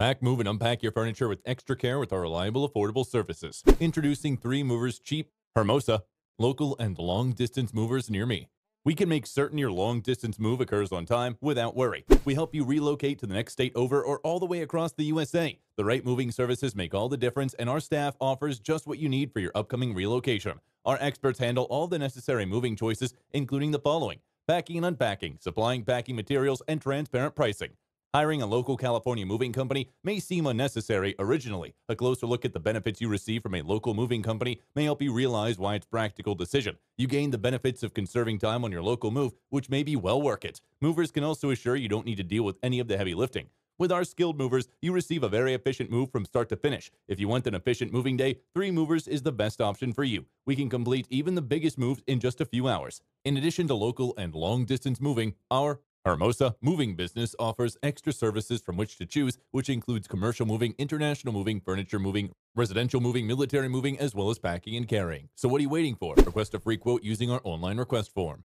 Pack, move, and unpack your furniture with extra care with our reliable, affordable services. Introducing 3 Movers Cheap, Hermosa, local and long distance movers near me. We can make certain your long distance move occurs on time without worry. We help you relocate to the next state over or all the way across the USA. The right moving services make all the difference, and our staff offers just what you need for your upcoming relocation. Our experts handle all the necessary moving choices, including the following: packing and unpacking, supplying packing materials, and transparent pricing. Hiring a local California moving company may seem unnecessary originally. A closer look at the benefits you receive from a local moving company may help you realize why it's a practical decision. You gain the benefits of conserving time on your local move, which may be well worth it. Movers can also assure you don't need to deal with any of the heavy lifting. With our skilled movers, you receive a very efficient move from start to finish. If you want an efficient moving day, 3 Movers is the best option for you. We can complete even the biggest moves in just a few hours. In addition to local and long distance moving, our Hermosa moving business offers extra services from which to choose, which includes commercial moving, international moving, furniture moving, residential moving, military moving, as well as packing and carrying. So what are you waiting for? Request a free quote using our online request form.